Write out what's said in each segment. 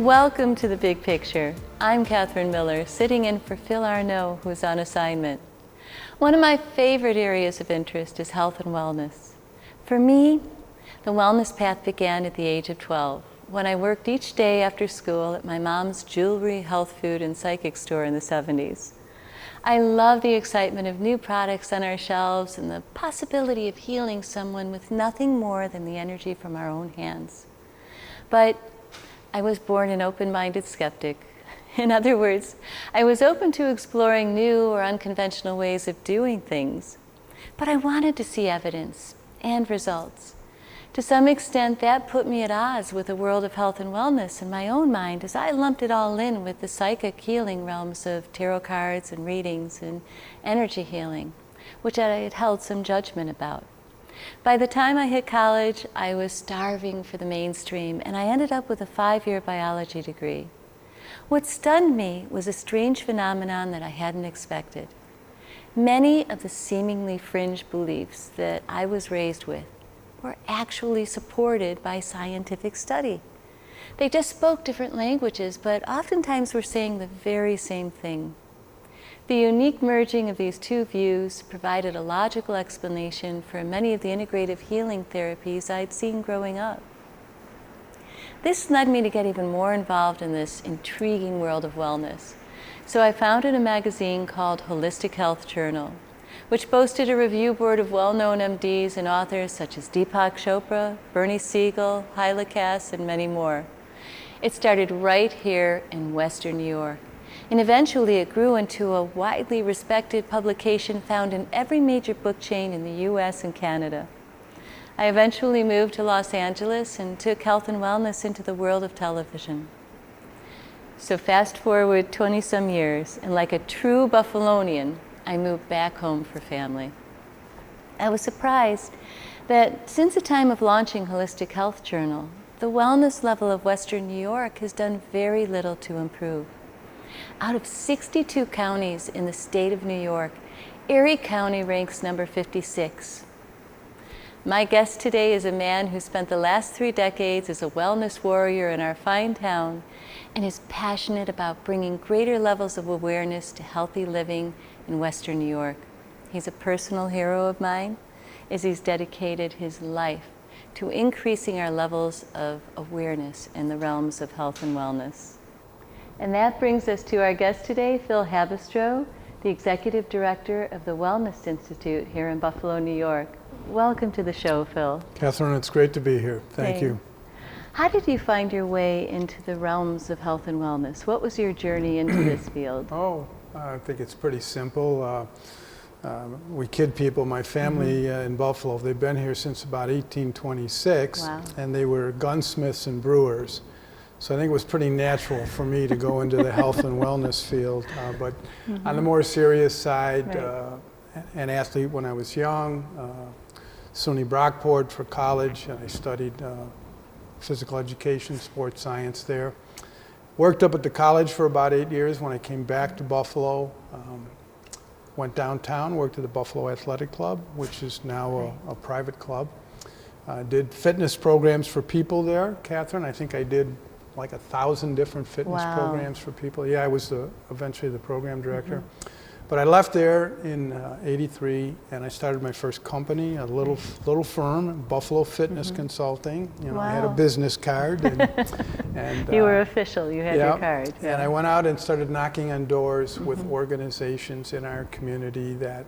Welcome to The Big Picture. I'm Catherine Miller, sitting in for Phil Arnaud, who's on assignment. One of my favorite areas of interest is health and wellness. For me, the wellness path began at the age of 12, when I worked each day after school at my mom's jewelry, health food, and psychic store in the 70s. I love the excitement of new products on our shelves and the possibility of healing someone with nothing more than the energy from our own hands. But I was born an open-minded skeptic. In other words, I was open to exploring new or unconventional ways of doing things, but I wanted to see evidence and results. To some extent, that put me at odds with the world of health and wellness in my own mind, as I lumped it all in with the psychic healing realms of tarot cards and readings and energy healing, which I had held some judgment about. By the time I hit college, I was starving for the mainstream, and I ended up with a 5-year biology degree. What stunned me was a strange phenomenon that I hadn't expected. Many of the seemingly fringe beliefs that I was raised with were actually supported by scientific study. They just spoke different languages, but oftentimes were saying the very same thing. The unique merging of these two views provided a logical explanation for many of the integrative healing therapies I'd seen growing up. This led me to get even more involved in this intriguing world of wellness. So I founded a magazine called Holistic Health Journal, which boasted a review board of well-known MDs and authors such as Deepak Chopra, Bernie Siegel, Hyla Cass, and many more. It started right here in Western New York, and eventually it grew into a widely respected publication found in every major book chain in the US and Canada. I eventually moved to Los Angeles and took health and wellness into the world of television. So fast forward 20-some years, and like a true Buffalonian, I moved back home for family. I was surprised that since the time of launching Holistic Health Journal, the wellness level of Western New York has done very little to improve. Out of 62 counties in the state of New York, Erie County ranks number 56. My guest today is a man who spent the last 3 decades as a wellness warrior in our fine town and is passionate about bringing greater levels of awareness to healthy living in Western New York. He's a personal hero of mine, as he's dedicated his life to increasing our levels of awareness in the realms of health and wellness. And that brings us to our guest today, Phil Habestro, the Executive Director of the Wellness Institute here in Buffalo, New York. Welcome to the show, Phil. Catherine, it's great to be here. Thank you. How did you find your way into the realms of health and wellness? What was your journey into this field? I think it's pretty simple. We kid people, my family in Buffalo, they've been here since about 1826, wow. And they were gunsmiths and brewers. So I think it was pretty natural for me to go into the health and wellness field. But on the more serious side, right. An athlete when I was young, SUNY Brockport for college. I studied physical education, sports science there. Worked up at the college for about 8 years. When I came back to Buffalo, went downtown, worked at the Buffalo Athletic Club, which is now a private club. Did fitness programs for people there, Catherine. I think I did like 1,000 different fitness programs for people. Yeah, I was eventually the program director. But I left there in '83, and I started my first company, a little firm, Buffalo Fitness Consulting. You know, I had a business card. And you were official. You had your card. Yeah. And I went out and started knocking on doors with organizations in our community that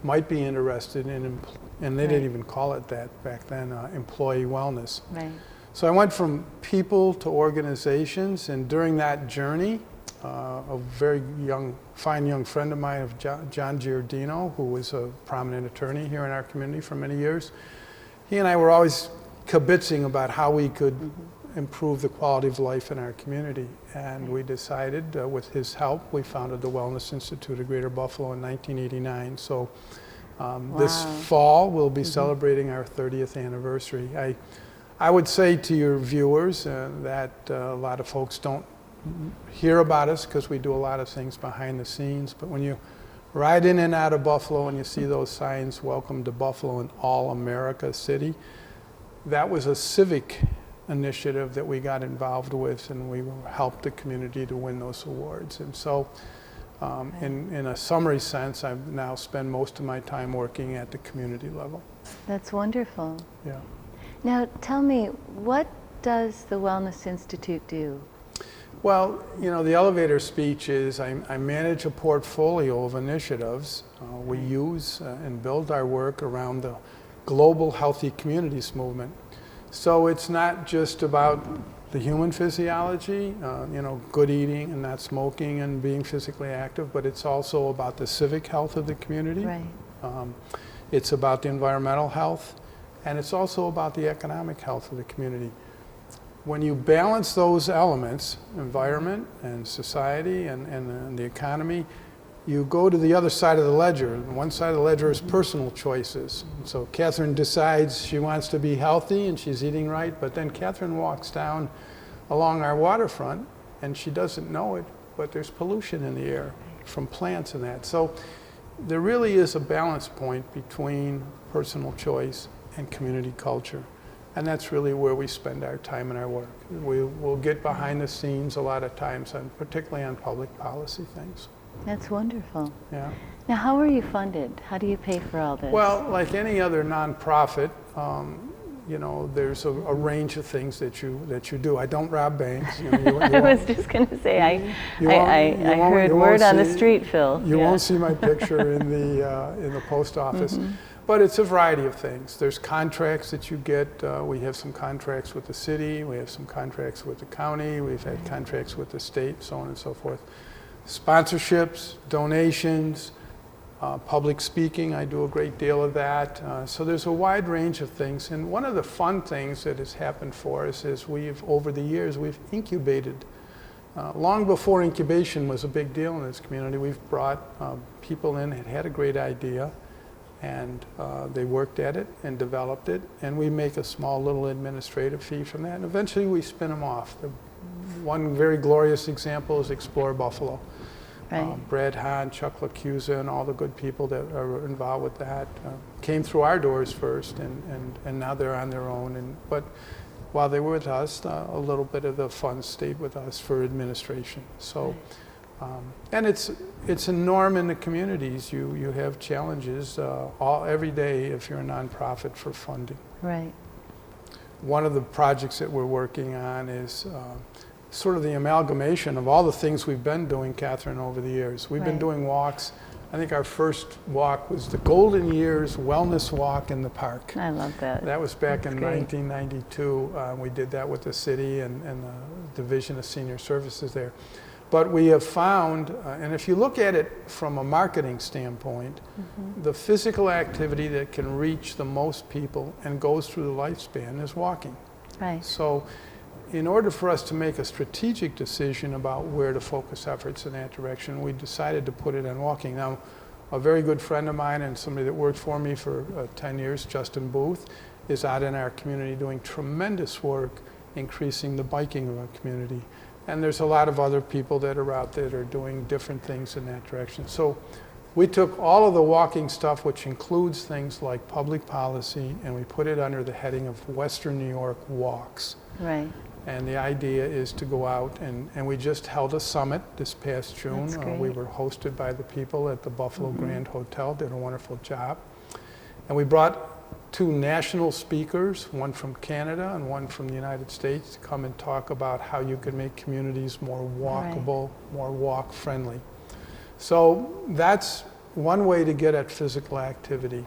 might be interested in, and they didn't even call it that back then, employee wellness. Right. So I went from people to organizations, and during that journey, a very fine young friend of mine, John Giordino, who was a prominent attorney here in our community for many years, he and I were always kibitzing about how we could improve the quality of life in our community. And we decided, with his help, we founded the Wellness Institute of Greater Buffalo in 1989. So this fall, we'll be celebrating our 30th anniversary. I would say to your viewers that a lot of folks don't hear about us because we do a lot of things behind the scenes, but when you ride in and out of Buffalo and you see those signs, welcome to Buffalo, an all-America city, that was a civic initiative that we got involved with, and we helped the community to win those awards. And so in a summary sense, I now spend most of my time working at the community level. That's wonderful. Yeah. Now tell me, what does the Wellness Institute do? Well, you know, the elevator speech is I manage a portfolio of initiatives. We use and build our work around the global healthy communities movement. So it's not just about the human physiology, you know, good eating and not smoking and being physically active, but it's also about the civic health of the community. Right. It's about the environmental health, and it's also about the economic health of the community. When you balance those elements, environment and society and the economy, you go to the other side of the ledger. One side of the ledger is personal choices. So Catherine decides she wants to be healthy and she's eating right, but then Catherine walks down along our waterfront and she doesn't know it, but there's pollution in the air from plants and that. So there really is a balance point between personal choice and community culture. And that's really where we spend our time and our work. We'll get behind the scenes a lot of times, particularly on public policy things. That's wonderful. Yeah. Now, how are you funded? How do you pay for all this? Well, like any other nonprofit, you know, there's a range of things that you do. I don't rob banks. You know, I was just going to say, I heard word on the street, Phil. You won't see my picture in the post office. Mm-hmm. But it's a variety of things. There's contracts that you get. We have some contracts with the city. We have some contracts with the county. We've had contracts with the state, so on and so forth. Sponsorships, donations, public speaking. I do a great deal of that. So there's a wide range of things. And one of the fun things that has happened for us is over the years, we've incubated. Long before incubation was a big deal in this community, we've brought people in that had a great idea, and they worked at it and developed it, and we make a small little administrative fee from that, and eventually we spin them off. One very glorious example is Explore Buffalo. Right. Brad Hahn, Chuck LaCusa, and all the good people that are involved with that came through our doors first, and now they're on their own. But while they were with us, a little bit of the funds stayed with us for administration. So. And it's a norm in the communities. You have challenges every day if you're a nonprofit for funding. Right. One of the projects that we're working on is sort of the amalgamation of all the things we've been doing, Catherine, over the years. We've been doing walks. I think our first walk was the Golden Years Wellness Walk in the Park. I love that. That was back in great. 1992. We did that with the city and the Division of Senior Services there. But we have found, and if you look at it from a marketing standpoint, the physical activity that can reach the most people and goes through the lifespan is walking. Right. So in order for us to make a strategic decision about where to focus efforts in that direction, we decided to put it on walking. Now, a very good friend of mine and somebody that worked for me for 10 years, Justin Booth, is out in our community doing tremendous work increasing the biking of our community. And there's a lot of other people that are out there that are doing different things in that direction. So we took all of the walking stuff, which includes things like public policy, and we put it under the heading of Western New York Walks. Right. And the idea is to go out, and we just held a summit this past June. That's great. We were hosted by the people at the Buffalo Grand Hotel, did a wonderful job. And we brought 2 national speakers, one from Canada and one from the United States, to come and talk about how you can make communities more walkable, more walk-friendly. So that's one way to get at physical activity.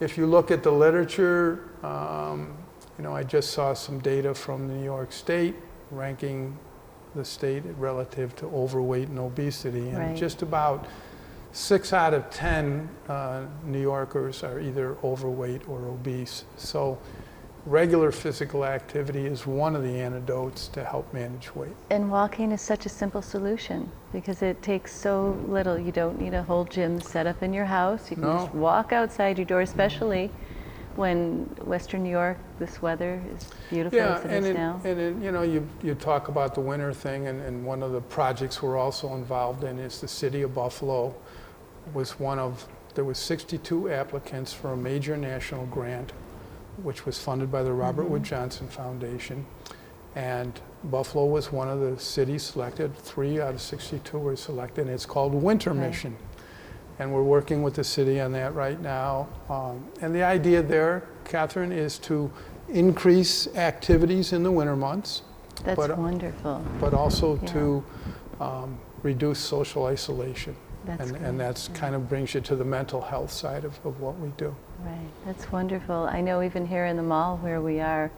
If you look at the literature, you know, I just saw some data from New York State ranking the state relative to overweight and obesity, and just about 6 out of 10 New Yorkers are either overweight or obese. So regular physical activity is one of the antidotes to help manage weight. And walking is such a simple solution because it takes so little. You don't need a whole gym set up in your house. You can just walk outside your door, especially when Western New York, this weather is beautiful as it is now. And you know, you talk about the winter thing, and one of the projects we're also involved in is the city of Buffalo was there was 62 applicants for a major national grant which was funded by the Robert Wood Johnson Foundation. And Buffalo was one of the cities selected. 3 out of 62 were selected. And it's called Winter Mission. And we're working with the city on that right now. And the idea there, Catherine, is to increase activities in the winter months. That's wonderful. But also to reduce social isolation. And that's kind of brings you to the mental health side of what we do. Right, that's wonderful. I know even here in the mall where we are,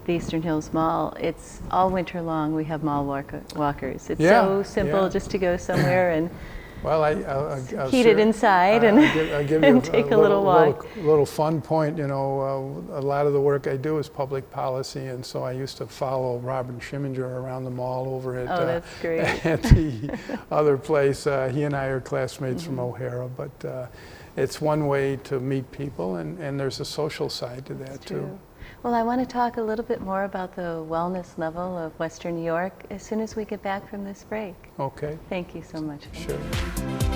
the Eastern Hills Mall, it's all winter long we have mall walkers. It's so simple just to go somewhere and well, I'll heat it inside I'll give you and take a little walk. Little fun point. You know, a lot of the work I do is public policy, and so I used to follow Robin Schiminger around the mall over at, that's great. at the other place. He and I are classmates from O'Hara, but it's one way to meet people, and there's a social side to that too. Well, I want to talk a little bit more about the wellness level of Western New York as soon as we get back from this break. Okay. Thank you so much. Sure.